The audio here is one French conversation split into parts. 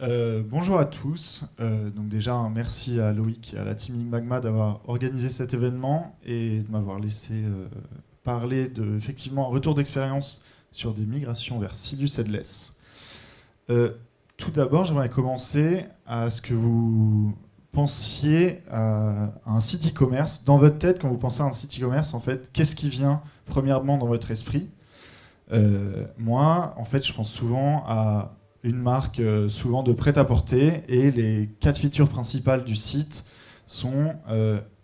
Bonjour à tous. Donc déjà, un merci à Loïc et à la Team League Magma d'avoir organisé cet événement et de m'avoir laissé parler de effectivement un retour d'expérience sur des migrations vers Silius Headless. Tout d'abord, j'aimerais commencer à ce que vous pensiez à un site e-commerce. Dans votre tête, quand vous pensez à un site e-commerce, en fait, qu'est-ce qui vient premièrement dans votre esprit? Moi, en fait, je pense souvent à une marque souvent de prêt-à-porter et les quatre features principales du site sont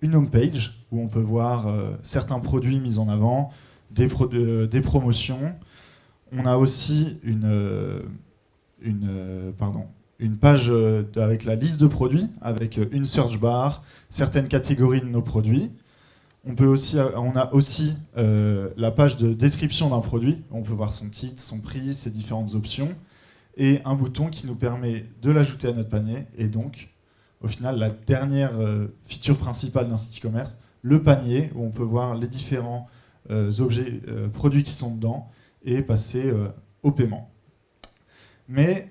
une homepage où on peut voir certains produits mis en avant, des promotions. On a aussi une page avec la liste de produits, avec une search bar, certaines catégories de nos produits. On a aussi la page de description d'un produit. On peut voir son titre, son prix, ses différentes options. Et un bouton qui nous permet de l'ajouter à notre panier. Et donc, au final, la dernière feature principale d'un site e-commerce, le panier, où on peut voir les différents produits qui sont dedans et passer au paiement. Mais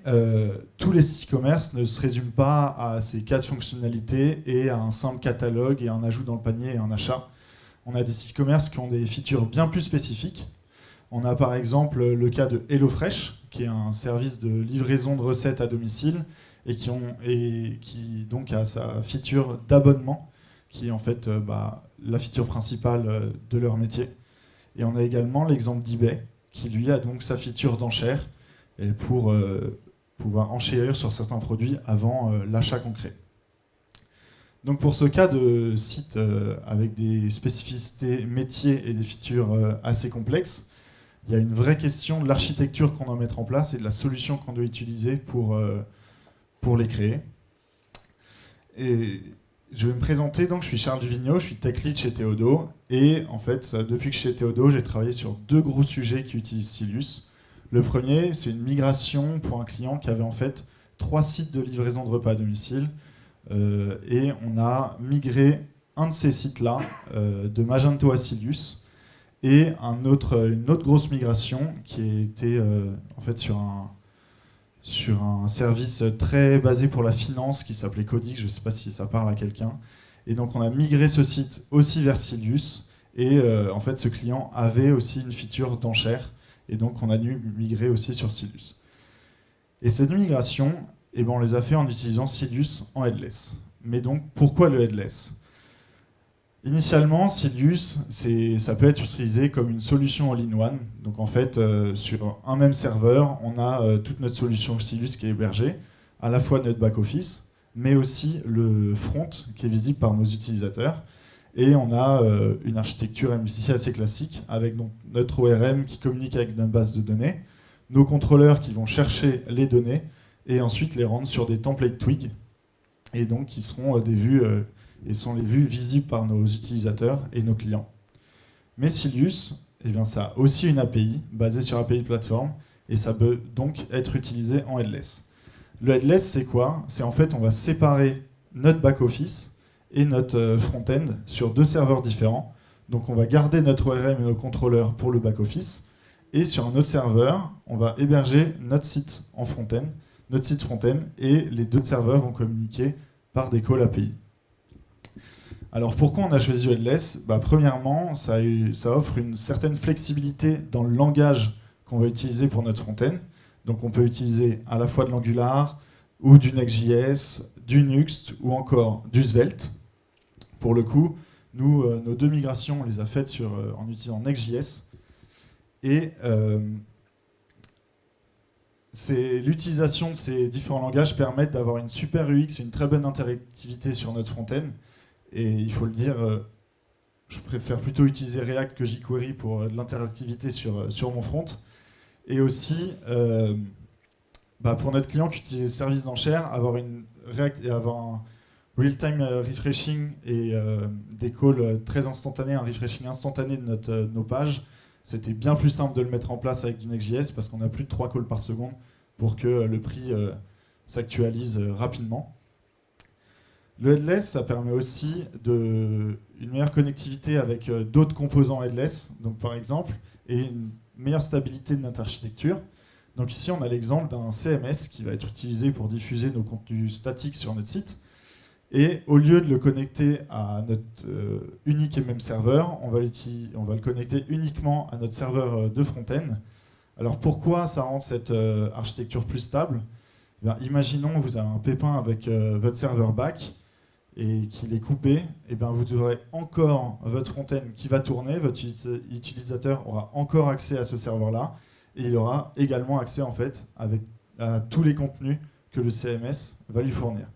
tous les sites e-commerce ne se résument pas à ces quatre fonctionnalités et à un simple catalogue et un ajout dans le panier et un achat. On a des sites e-commerce qui ont des features bien plus spécifiques. On a par exemple le cas de HelloFresh, qui est un service de livraison de recettes à domicile et qui donc a sa feature d'abonnement, qui est en fait la feature principale de leur métier. Et on a également l'exemple d'eBay, qui lui a donc sa feature d'enchère et pour pouvoir enchérir sur certains produits avant l'achat concret. Donc pour ce cas de site avec des spécificités métiers et des features assez complexes, il y a une vraie question de l'architecture qu'on doit mettre en place et de la solution qu'on doit utiliser pour les créer. Et je vais me présenter, donc je suis Charles Duvigneau, je suis tech lead chez Théodo. Et en fait, depuis que je suis chez Théodo, j'ai travaillé sur deux gros sujets qui utilisent Silius. Le premier, c'est une migration pour un client qui avait en fait 3 sites de livraison de repas à domicile. Et on a migré un de ces sites-là de Magento à Silius. Et une autre grosse migration qui était en fait sur un service très basé pour la finance qui s'appelait Codix, je ne sais pas si ça parle à quelqu'un. Et donc on a migré ce site aussi vers Silius. Et en fait ce client avait aussi une feature d'enchère. Et donc on a dû migrer aussi sur Silius. Et cette migration, on les a fait en utilisant Silius en headless. Mais donc pourquoi le headless ? Initialement, Silius, ça peut être utilisé comme une solution all-in-one. Donc en fait, sur un même serveur, on a toute notre solution Silius qui est hébergée, à la fois notre back-office, mais aussi le front qui est visible par nos utilisateurs. Et on a une architecture MVC assez classique, avec donc notre ORM qui communique avec notre base de données, nos contrôleurs qui vont chercher les données, et ensuite les rendre sur des templates Twig, et donc qui seront des vues... et sont les vues visibles par nos utilisateurs et nos clients. Mais Silius, ça a aussi une API basée sur API Platform et ça peut donc être utilisé en headless. Le headless, c'est quoi ? C'est en fait, on va séparer notre back-office et notre front-end sur 2 serveurs différents. Donc on va garder notre ORM et nos contrôleurs pour le back-office et sur un autre serveur, on va héberger notre site en front-end, notre site front-end et les 2 serveurs vont communiquer par des calls API. Alors pourquoi on a choisi headless ? Premièrement, ça offre une certaine flexibilité dans le langage qu'on va utiliser pour notre front-end. Donc on peut utiliser à la fois de l'Angular, ou du Next.js, du Nuxt, ou encore du Svelte. Pour le coup, nous, nos 2 migrations, on les a faites en utilisant Next.js. Et l'utilisation de ces différents langages permet d'avoir une super UX et une très bonne interactivité sur notre front-end. Et il faut le dire, je préfère plutôt utiliser React que jQuery pour de l'interactivité sur mon front. Et aussi, pour notre client qui utilise les services d'enchères, avoir un real-time refreshing et des calls très instantanés, un refreshing instantané de nos pages, c'était bien plus simple de le mettre en place avec du Next.js parce qu'on a plus de 3 calls par seconde pour que le prix s'actualise rapidement. Le headless, ça permet aussi une meilleure connectivité avec d'autres composants headless, donc par exemple, et une meilleure stabilité de notre architecture. Donc ici, on a l'exemple d'un CMS qui va être utilisé pour diffuser nos contenus statiques sur notre site. Et au lieu de le connecter à notre unique et même serveur, on va le connecter uniquement à notre serveur de front-end. Alors pourquoi ça rend cette architecture plus stable? Eh bien, imaginons vous avez un pépin avec votre serveur back et qu'il est coupé, et bien vous aurez encore votre front-end qui va tourner, votre utilisateur aura encore accès à ce serveur-là, et il aura également accès en fait à tous les contenus que le CMS va lui fournir.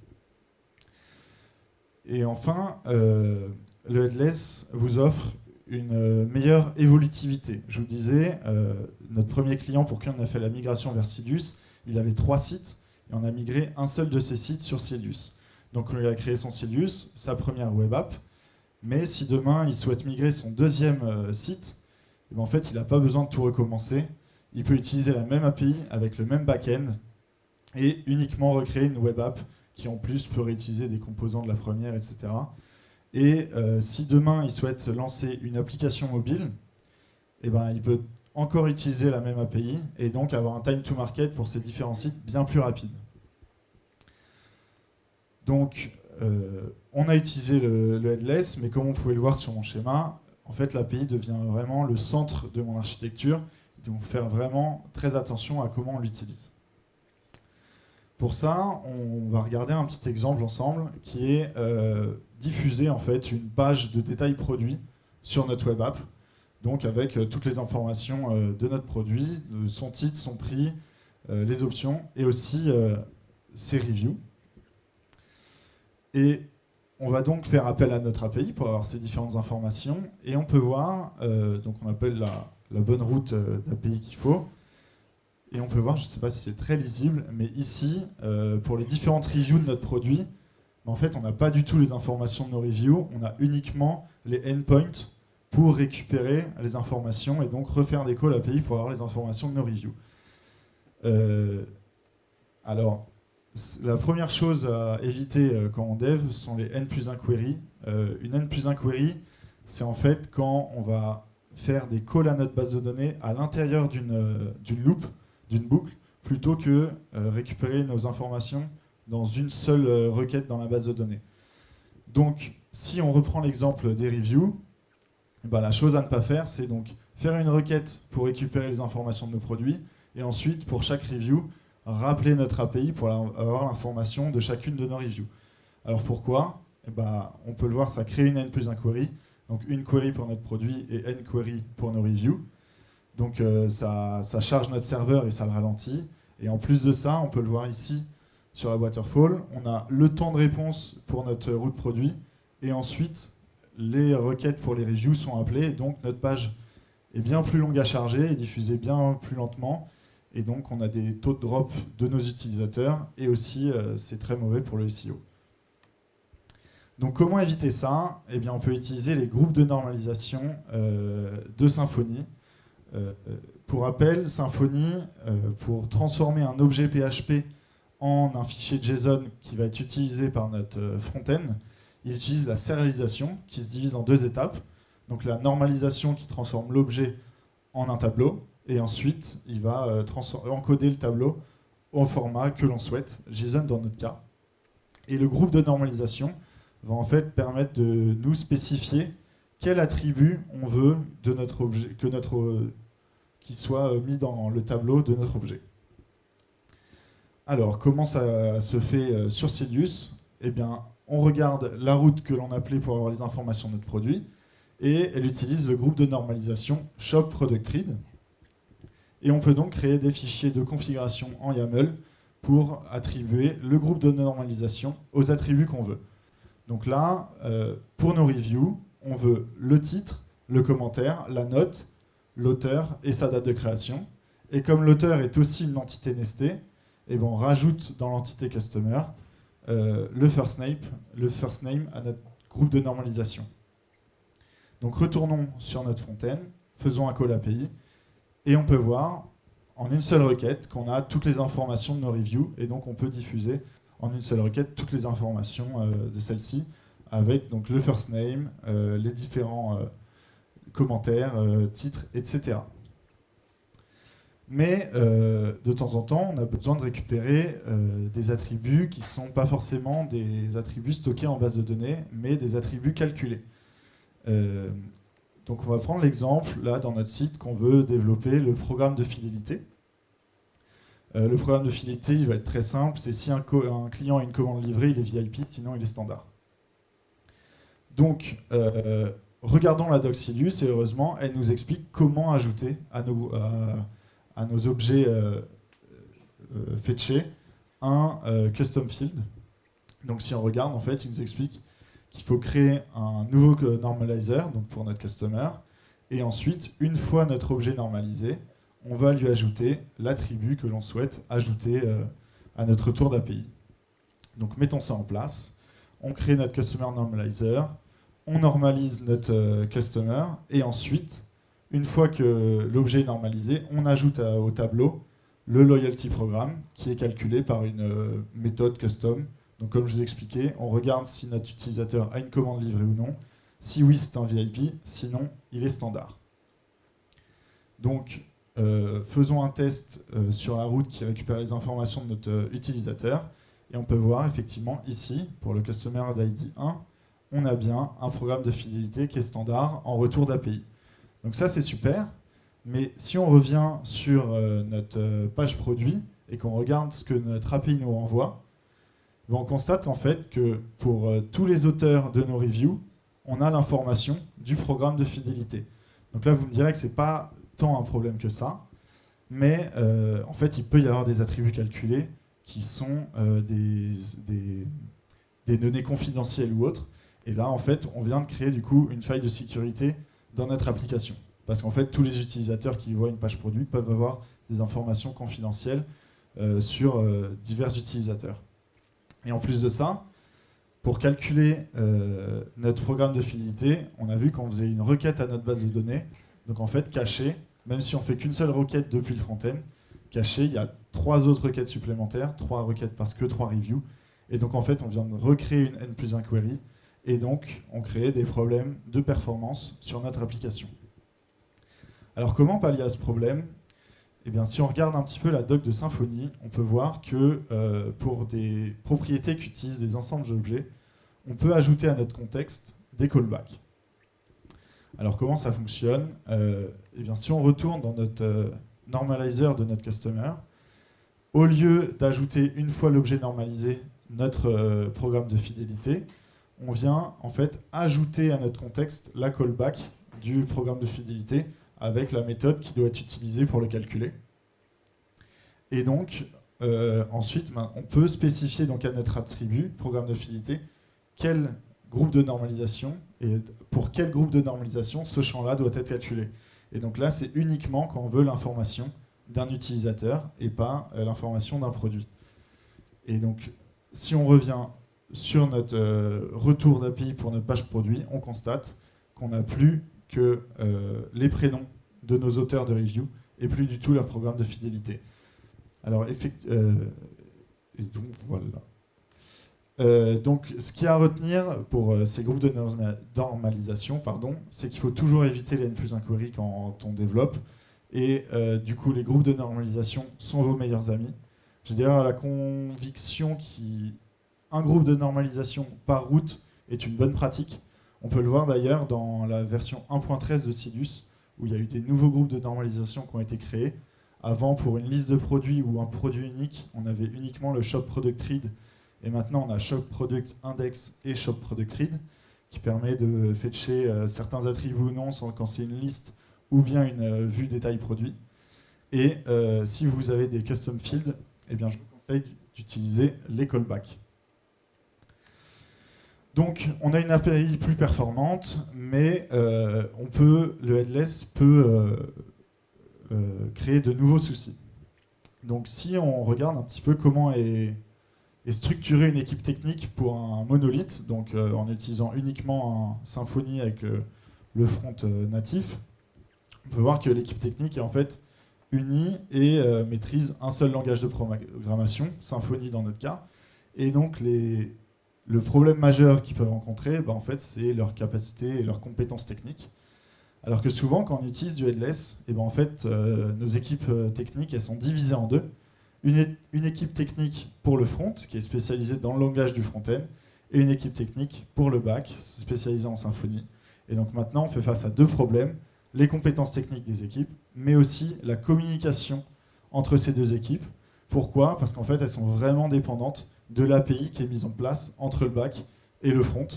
Et enfin, le headless vous offre une meilleure évolutivité. Je vous disais, notre premier client pour qui on a fait la migration vers Cilius, il avait 3 sites, et on a migré un seul de ces sites sur Cilius. Donc on lui a créé son Cilius, sa première web app, mais si demain il souhaite migrer son deuxième site, et bien en fait il n'a pas besoin de tout recommencer, il peut utiliser la même API avec le même back-end et uniquement recréer une web app qui en plus peut réutiliser des composants de la première, etc. Et si demain il souhaite lancer une application mobile, et ben, il peut encore utiliser la même API et donc avoir un time to market pour ces différents sites bien plus rapide. Donc, on a utilisé le headless, mais comme vous pouvez le voir sur mon schéma, en fait, l'API devient vraiment le centre de mon architecture. Donc, faire vraiment très attention à comment on l'utilise. Pour ça, on va regarder un petit exemple ensemble qui est diffuser en fait une page de détail produit sur notre web app, donc avec toutes les informations de notre produit, de son titre, son prix, les options et aussi ses reviews. Et on va donc faire appel à notre API pour avoir ces différentes informations. Et on peut voir, donc on appelle la bonne route d'API qu'il faut. Et on peut voir, je ne sais pas si c'est très lisible, mais ici, pour les différentes reviews de notre produit, en fait, on n'a pas du tout les informations de nos reviews. On a uniquement les endpoints pour récupérer les informations et donc refaire des calls API pour avoir les informations de nos reviews. Alors, la première chose à éviter quand on dev, ce sont les n+1 queries. Une n+1 query, c'est en fait quand on va faire des calls à notre base de données à l'intérieur d'une loop, d'une boucle, plutôt que récupérer nos informations dans une seule requête dans la base de données. Donc, si on reprend l'exemple des reviews, ben, la chose à ne pas faire, c'est donc faire une requête pour récupérer les informations de nos produits, et ensuite, pour chaque review, rappeler notre API pour avoir l'information de chacune de nos reviews. Alors pourquoi? Eh ben, on peut le voir, ça crée une n+1 query, donc une query pour notre produit et n query pour nos reviews. Donc ça charge notre serveur et ça le ralentit. Et en plus de ça, on peut le voir ici sur la waterfall, on a le temps de réponse pour notre route produit et ensuite les requêtes pour les reviews sont appelées. Donc notre page est bien plus longue à charger et diffusée bien plus lentement. Et donc, on a des taux de drop de nos utilisateurs et aussi, c'est très mauvais pour le SEO. Donc, comment éviter ça? Eh bien, on peut utiliser les groupes de normalisation de Symfony. Pour rappel, Symfony, pour transformer un objet PHP en un fichier JSON qui va être utilisé par notre front-end, il utilise la sérialisation qui se divise en 2 étapes. Donc, la normalisation qui transforme l'objet en un tableau. Et ensuite, il va encoder le tableau au format que l'on souhaite, JSON dans notre cas. Et le groupe de normalisation va en fait permettre de nous spécifier quel attribut on veut de notre objet, qui soit mis dans le tableau de notre objet. Alors, comment ça se fait sur Cilius? Eh bien, on regarde la route que l'on appelait pour avoir les informations de notre produit, et elle utilise le groupe de normalisation shop-product-read. Et on peut donc créer des fichiers de configuration en YAML pour attribuer le groupe de normalisation aux attributs qu'on veut. Donc là, pour nos reviews, on veut le titre, le commentaire, la note, l'auteur et sa date de création. Et comme l'auteur est aussi une entité nestée, eh ben on rajoute dans l'entité customer le first name à notre groupe de normalisation. Donc retournons sur notre front-end, faisons un call API, et on peut voir en une seule requête qu'on a toutes les informations de nos reviews, et donc on peut diffuser en une seule requête toutes les informations de celle-ci, avec donc le first name, les différents commentaires, titres, etc. Mais de temps en temps, on a besoin de récupérer des attributs qui ne sont pas forcément des attributs stockés en base de données, mais des attributs calculés. Donc on va prendre l'exemple, là, dans notre site, qu'on veut développer le programme de fidélité. Le programme de fidélité, il va être très simple, c'est si un client a une commande livrée, il est VIP, sinon il est standard. Donc, regardons la doc Silus, et heureusement, elle nous explique comment ajouter à nos objets fetchés un custom field. Donc si on regarde, en fait, il nous explique qu'il faut créer un nouveau normalizer, donc pour notre customer, et ensuite, une fois notre objet normalisé, on va lui ajouter l'attribut que l'on souhaite ajouter à notre tour d'API. Donc mettons ça en place, on crée notre customer normalizer, on normalise notre customer, et ensuite, une fois que l'objet est normalisé, on ajoute au tableau le loyalty programme qui est calculé par une méthode custom. Donc comme je vous ai expliqué, on regarde si notre utilisateur a une commande livrée ou non. Si oui, c'est un VIP, sinon, il est standard. Donc, faisons un test sur la route qui récupère les informations de notre utilisateur. Et on peut voir effectivement ici, pour le Customer d'ID 1, on a bien un programme de fidélité qui est standard en retour d'API. Donc ça, c'est super. Mais si on revient sur notre page produit et qu'on regarde ce que notre API nous renvoie, on constate qu'en fait, que pour tous les auteurs de nos reviews, on a l'information du programme de fidélité. Donc là, vous me direz que ce n'est pas tant un problème que ça, mais en fait, il peut y avoir des attributs calculés qui sont des données confidentielles ou autres. Et là, en fait, on vient de créer du coup une faille de sécurité dans notre application. Parce qu'en fait, tous les utilisateurs qui voient une page produit peuvent avoir des informations confidentielles sur divers utilisateurs. Et en plus de ça, pour calculer notre programme de fidélité, on a vu qu'on faisait une requête à notre base de données. Donc en fait, caché, même si on fait qu'une seule requête depuis le front-end, caché, il y a 3 autres requêtes supplémentaires, 3 requêtes parce que 3 reviews. Et donc en fait, on vient de recréer une N+1 query. Et donc, on crée des problèmes de performance sur notre application. Alors comment pallier à ce problème ? Eh bien, si on regarde un petit peu la doc de Symfony, on peut voir que pour des propriétés qui utilisent des ensembles d'objets, on peut ajouter à notre contexte des callbacks. Alors comment ça fonctionne ? Eh bien, si on retourne dans notre normalizer de notre customer, au lieu d'ajouter une fois l'objet normalisé notre programme de fidélité, on vient en fait ajouter à notre contexte la callback du programme de fidélité avec la méthode qui doit être utilisée pour le calculer. Et donc, ensuite, on peut spécifier donc à notre attribut, programme de fidélité, quel groupe de normalisation et pour quel groupe de normalisation ce champ-là doit être calculé. Et donc là, c'est uniquement quand on veut l'information d'un utilisateur et pas l'information d'un produit. Et donc, si on revient sur notre retour d'API pour notre page produit, on constate qu'on n'a plus que les prénoms de nos auteurs de review et plus du tout leur programme de fidélité. Alors, et donc, voilà. Donc, ce qu'il y a à retenir pour ces groupes de normalisation, c'est qu'il faut toujours éviter les N+1 query quand on développe. Et du coup, les groupes de normalisation sont vos meilleurs amis. J'ai d'ailleurs la conviction qu'un groupe de normalisation par route est une bonne pratique. On peut le voir d'ailleurs dans la version 1.13 de Silus, où il y a eu des nouveaux groupes de normalisation qui ont été créés. Avant, pour une liste de produits ou un produit unique, on avait uniquement le shop product read, et maintenant on a shop product index et shop product read, qui permet de fetcher certains attributs ou non quand c'est une liste ou bien une vue détail produit. Et si vous avez des custom fields, eh bien, je vous conseille d'utiliser les callbacks. Donc, on a une API plus performante, mais le headless peut créer de nouveaux soucis. Donc, si on regarde un petit peu comment est structurée une équipe technique pour un monolithe, donc en utilisant uniquement un Symfony avec le front natif, on peut voir que l'équipe technique est en fait unie et maîtrise un seul langage de programmation, Symfony dans notre cas. Et donc, le problème majeur qu'ils peuvent rencontrer, en fait, c'est leur capacité et leurs compétences techniques. Alors que souvent, quand on utilise du headless, et ben en fait, nos équipes techniques, elles sont divisées en deux. Une équipe technique pour le front, qui est spécialisée dans le langage du front-end, et une équipe technique pour le back, spécialisée en Symfony. Et donc maintenant, on fait face à deux problèmes, les compétences techniques des équipes, mais aussi la communication entre ces deux équipes. Pourquoi ? Parce qu'en fait, elles sont vraiment dépendantes de l'API qui est mise en place entre le back et le front.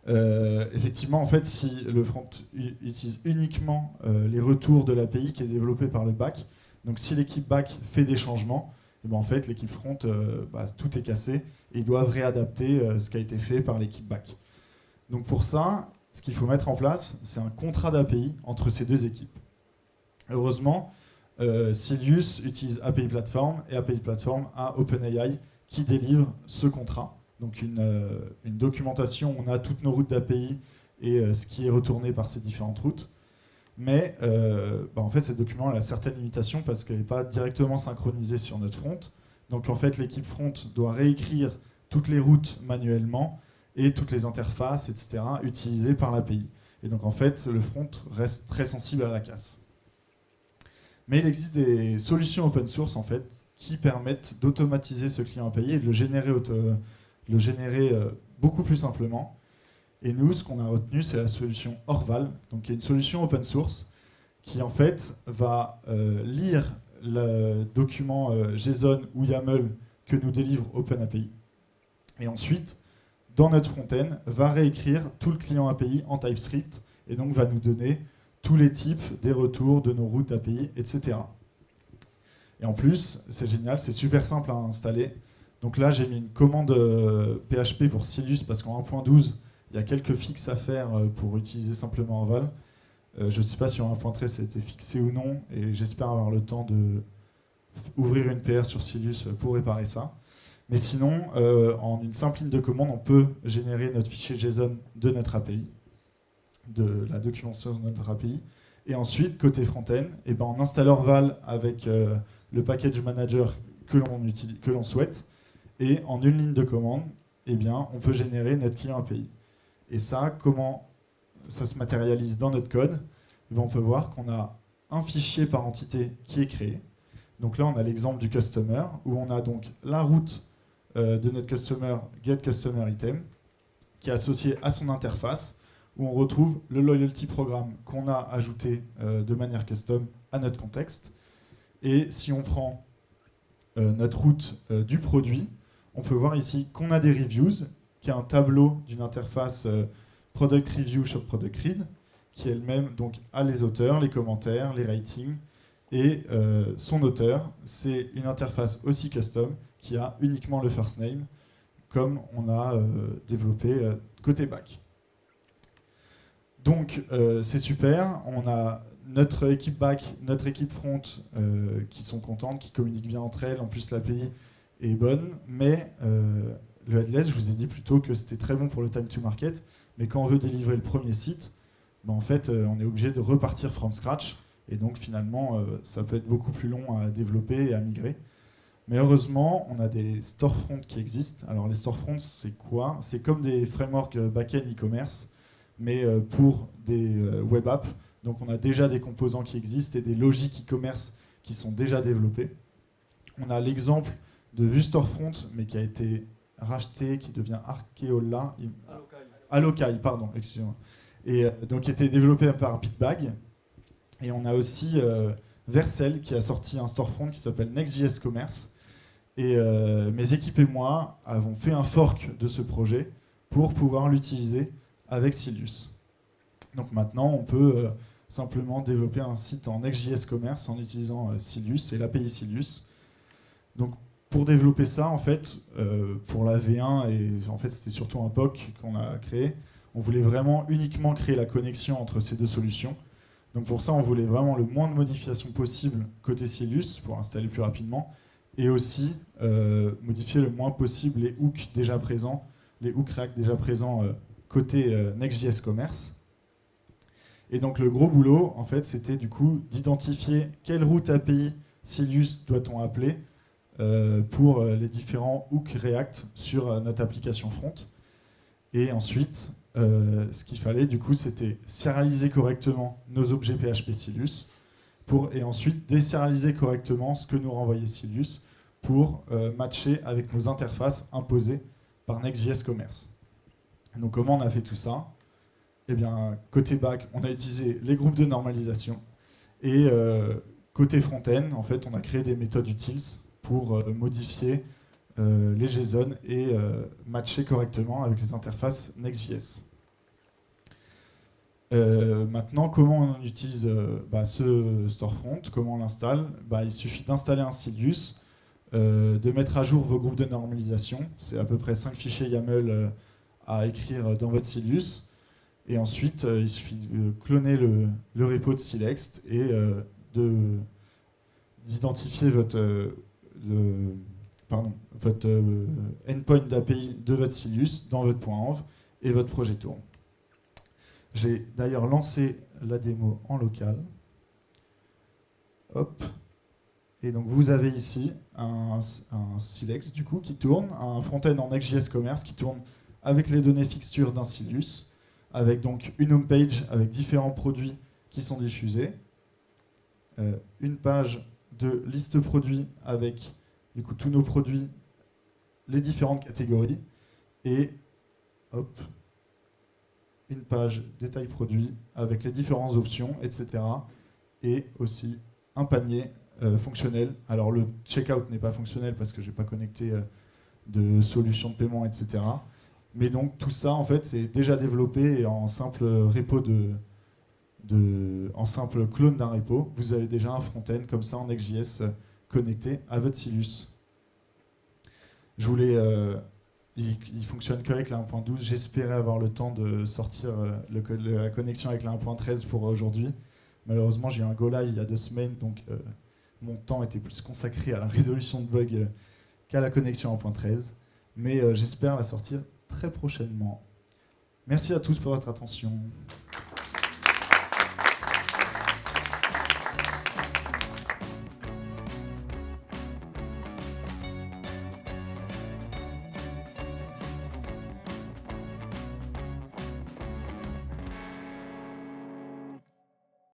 Effectivement, en fait, si le front utilise uniquement les retours de l'API qui est développée par le back, donc si l'équipe back fait des changements, et ben en fait, l'équipe front, tout est cassé et ils doivent réadapter ce qui a été fait par l'équipe back. Donc pour ça, ce qu'il faut mettre en place, c'est un contrat d'API entre ces deux équipes. Heureusement, Silius utilise API Platform et API Platform a OpenAI qui délivre ce contrat. Donc une documentation, on a toutes nos routes d'API et ce qui est retourné par ces différentes routes. Mais en fait, ce document a certaines limitations parce qu'elle n'est pas directement synchronisée sur notre front. Donc en fait, l'équipe front doit réécrire toutes les routes manuellement et toutes les interfaces, etc., utilisées par l'API. Et donc en fait, le front reste très sensible à la casse. Mais il existe des solutions open source en fait, qui permettent d'automatiser ce client API et de le générer beaucoup plus simplement. Et nous, ce qu'on a retenu, c'est la solution Orval, donc qui est une solution open source qui en fait va lire le document JSON ou YAML que nous délivre OpenAPI. Et ensuite, dans notre front-end, va réécrire tout le client API en TypeScript et donc va nous donner tous les types des retours de nos routes API, etc. Et en plus, c'est génial, c'est super simple à installer. Donc là, j'ai mis une commande PHP pour Silius parce qu'en 1.12, il y a quelques fixes à faire pour utiliser simplement Orval. Je ne sais pas si en 1.13 ça a été fixé ou non, et j'espère avoir le temps d'ouvrir une PR sur Silius pour réparer ça. Mais sinon, en une simple ligne de commande, on peut générer notre fichier JSON de notre API, de la documentation de notre API. Et ensuite, côté front-end, on installe Orval avec le package manager que l'on souhaite. Et en une ligne de commande, on peut générer notre client API. Et ça, comment ça se matérialise dans notre code ? On peut voir qu'on a un fichier par entité qui est créé. Donc là, on a l'exemple du customer, où on a donc la route de notre customer getCustomerItem, qui est associée à son interface, où on retrouve le loyalty programme qu'on a ajouté de manière custom à notre contexte. Et si on prend notre route du produit, on peut voir ici qu'on a des reviews, qui est un tableau d'une interface Product Review Shop Product Read, qui elle-même donc a les auteurs, les commentaires, les ratings, et son auteur, c'est une interface aussi custom qui a uniquement le first name, comme on a développé côté back. Donc c'est super, on a notre équipe back, notre équipe front qui sont contentes, qui communiquent bien entre elles, en plus l'API est bonne, mais le headless, je vous ai dit plutôt que c'était très bon pour le time to market, mais quand on veut délivrer le premier site, en fait on est obligé de repartir from scratch, et donc finalement ça peut être beaucoup plus long à développer et à migrer. Mais heureusement, on a des storefronts qui existent. Alors les storefronts, c'est quoi ? C'est comme des frameworks back-end e-commerce, mais pour des web apps. Donc on a déjà des composants qui existent et des logiques e-commerce qui sont déjà développées. On a l'exemple de Vue Storefront, mais qui a été racheté, qui devient Arkeola. Alokai, pardon, excusez-moi. Et donc qui a été développé par Pitbag. Et on a aussi Vercel qui a sorti un storefront qui s'appelle Next.js Commerce. Et mes équipes et moi avons fait un fork de ce projet pour pouvoir l'utiliser avec Silius. Donc maintenant, on peut simplement développer un site en Next.js Commerce en utilisant Silius et l'API Silius. Donc pour développer ça, en fait, pour la V1, et en fait c'était surtout un POC qu'on a créé, on voulait vraiment uniquement créer la connexion entre ces deux solutions. Donc pour ça, on voulait vraiment le moins de modifications possible côté Silius pour installer plus rapidement, et aussi modifier le moins possible les hooks déjà présents, les hooks React déjà présents côté Next.js Commerce. Et donc le gros boulot, en fait, c'était du coup d'identifier quelle route API Silius doit-on appeler pour les différents hooks React sur notre application front. Et ensuite, ce qu'il fallait, du coup, c'était serialiser correctement nos objets PHP Silius et ensuite déserialiser correctement ce que nous renvoyait Silius pour matcher avec nos interfaces imposées par Next.js Commerce. Donc comment on a fait tout ça? Eh bien, côté back, on a utilisé les groupes de normalisation et côté front-end, en fait, on a créé des méthodes utils pour modifier les JSON et matcher correctement avec les interfaces Next.js. Maintenant, comment on utilise ce storefront? Comment on l'installe? Il suffit d'installer un Silius, de mettre à jour vos groupes de normalisation. C'est à peu près 5 fichiers YAML à écrire dans votre Silius. Et ensuite, il suffit de cloner le repo de Silext et d'identifier votre endpoint d'API de votre Silius dans votre .env et votre projet tourne. J'ai d'ailleurs lancé la démo en local. Hop. Et donc vous avez ici un Silext du coup qui tourne, un front-end en Next.js Commerce qui tourne avec les données fixtures d'un Silius, avec donc une homepage avec différents produits qui sont diffusés, une page de liste produits avec du coup tous nos produits, les différentes catégories, et hop, une page détail produit avec les différentes options, etc. Et aussi un panier fonctionnel. Alors le checkout n'est pas fonctionnel parce que je n'ai pas connecté de solution de paiement, etc. Mais donc tout ça, en fait, c'est déjà développé en simple repo en simple clone d'un repo. Vous avez déjà un front-end comme ça en Next.js connecté à votre Silius. Je voulais... il fonctionne qu'avec la 1.12. J'espérais avoir le temps de sortir la connexion avec la 1.13 pour aujourd'hui. Malheureusement, j'ai eu un go live il y a 2 semaines, donc mon temps était plus consacré à la résolution de bugs qu'à la connexion 1.13. Mais j'espère la sortir très prochainement. Merci à tous pour votre attention.